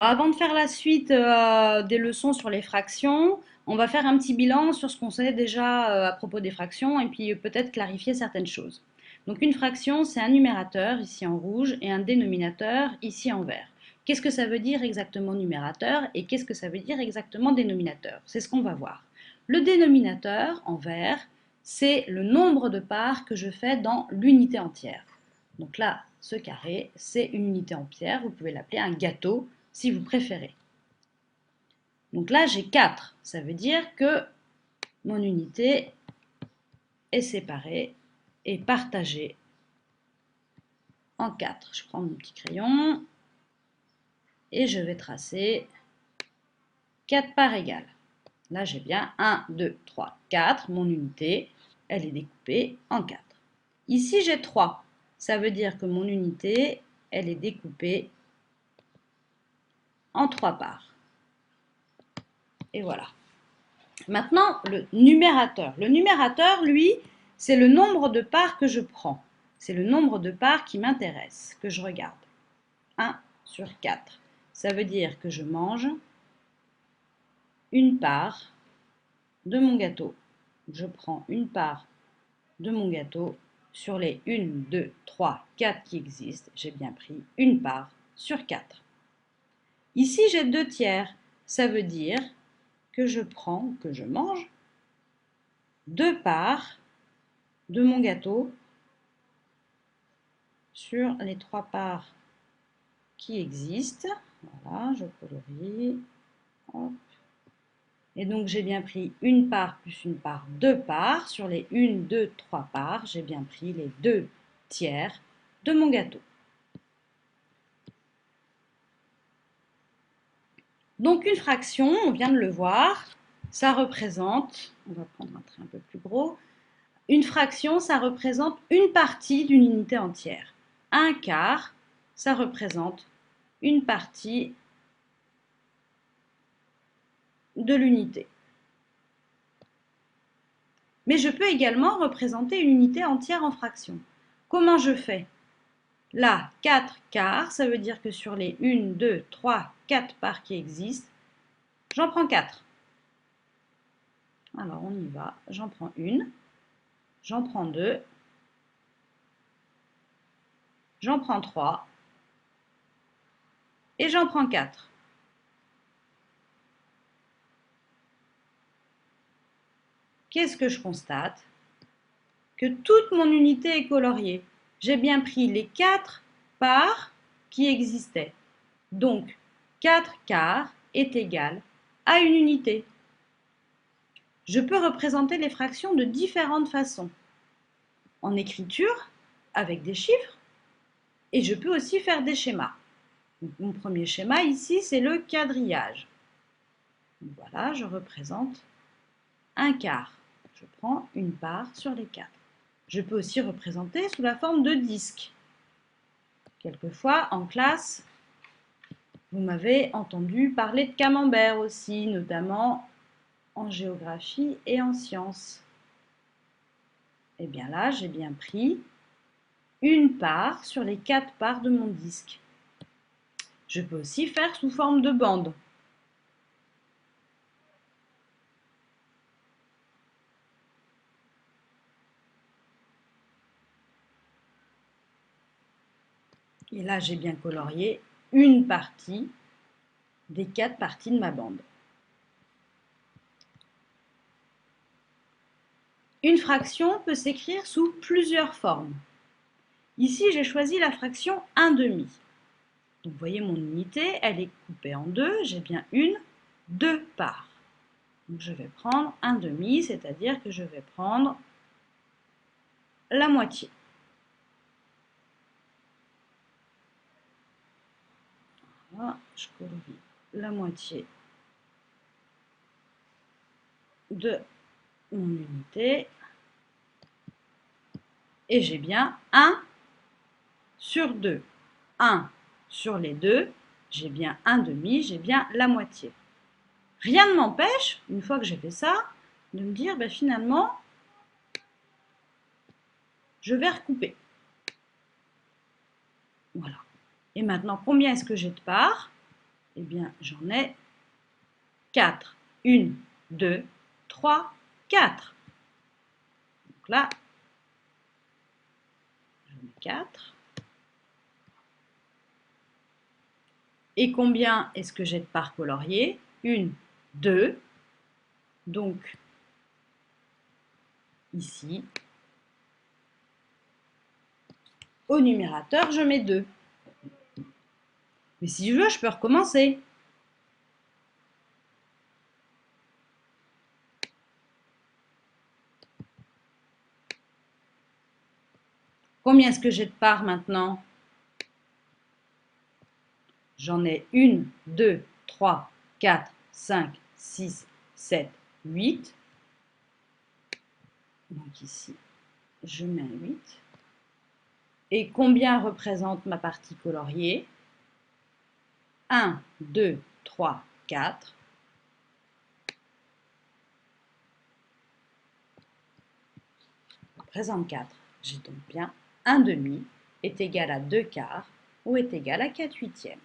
Avant de faire la suite des leçons sur les fractions, on va faire un petit bilan sur ce qu'on sait déjà à propos des fractions et puis peut-être clarifier certaines choses. Donc une fraction, c'est un numérateur ici en rouge et un dénominateur ici en vert. Qu'est-ce que ça veut dire exactement numérateur et qu'est-ce que ça veut dire exactement dénominateur? C'est ce qu'on va voir. Le dénominateur en vert, c'est le nombre de parts que je fais dans l'unité entière. Donc là, ce carré, c'est une unité entière. Vous pouvez l'appeler un gâteau si vous préférez. Donc là, j'ai 4. Ça veut dire que mon unité est séparée et partagée en 4. Je prends mon petit crayon et je vais tracer 4 parts égales. Là, j'ai bien 1, 2, 3, 4. Mon unité, elle est découpée en 4. Ici, j'ai 3. Ça veut dire que mon unité, elle est découpée en 3 parts. Et voilà. Maintenant, le numérateur. Le numérateur, lui, c'est le nombre de parts que je prends. C'est le nombre de parts qui m'intéresse, que je regarde. 1 sur 4. Ça veut dire que je mange une part de mon gâteau. Je prends une part de mon gâteau sur les 1, 2, 3, 4 qui existent. J'ai bien pris une part sur 4. Ici, j'ai 2 tiers. Ça veut dire que je prends, que je mange 2 parts de mon gâteau sur les 3 parts qui existent. Voilà, je colorie. Hop. Et donc j'ai bien pris une part plus une part, 2 parts. Sur les 1, 2, 3 parts, j'ai bien pris les 2 tiers de mon gâteau. Donc une fraction, on vient de le voir, ça représente, on va prendre un trait un peu plus gros, une fraction, ça représente une partie d'une unité entière. Un quart, ça représente une partie de l'unité. Mais je peux également représenter une unité entière en fractions. Comment je fais? Là, 4 quarts, ça veut dire que sur les 1, 2, 3, 4 parts qui existent, j'en prends 4. Alors on y va, j'en prends une, j'en prends deux, j'en prends 3 et j'en prends 4. Qu'est-ce que je constate? Que toute mon unité est coloriée. J'ai bien pris les 4 parts qui existaient. Donc, 4 quarts est égal à une unité. Je peux représenter les fractions de différentes façons. En écriture, avec des chiffres, et je peux aussi faire des schémas. Donc, mon premier schéma ici, c'est le quadrillage. Voilà, je représente un quart. Je prends une part sur les 4. Je peux aussi représenter sous la forme de disque. Quelquefois, en classe, vous m'avez entendu parler de camembert aussi, notamment en géographie et en sciences. Et bien là, j'ai bien pris une part sur les 4 parts de mon disque. Je peux aussi faire sous forme de bande. Et là, j'ai bien colorié une partie des 4 parties de ma bande. Une fraction peut s'écrire sous plusieurs formes. Ici, j'ai choisi la fraction 1/2. Donc, vous voyez, mon unité, elle est coupée en deux. J'ai bien deux parts. Donc, je vais prendre 1/2, c'est-à-dire que je vais prendre la moitié. Voilà, je colorie la moitié de mon unité. Et j'ai bien 1 sur 2. 1 sur les deux, j'ai bien 1/2, j'ai bien la moitié. Rien ne m'empêche, une fois que j'ai fait ça, de me dire, ben finalement, je vais recouper. Voilà. Et maintenant, combien est-ce que j'ai de parts? Eh bien, j'en ai 4. 1, 2, 3, 4. Donc là, j'en ai 4. Et combien est-ce que j'ai de parts coloriées? 1, 2. Donc, ici, au numérateur, je mets 2. Mais si je veux, je peux recommencer. Combien est-ce que j'ai de parts maintenant? J'en ai 1, 2, 3, 4, 5, 6, 7, 8. Donc ici, je mets un 8. Et combien représente ma partie coloriée? 1, 2, 3, 4. Représente 4. J'ai donc bien 1 demi est égal à 2 quarts ou est égal à 4 huitièmes.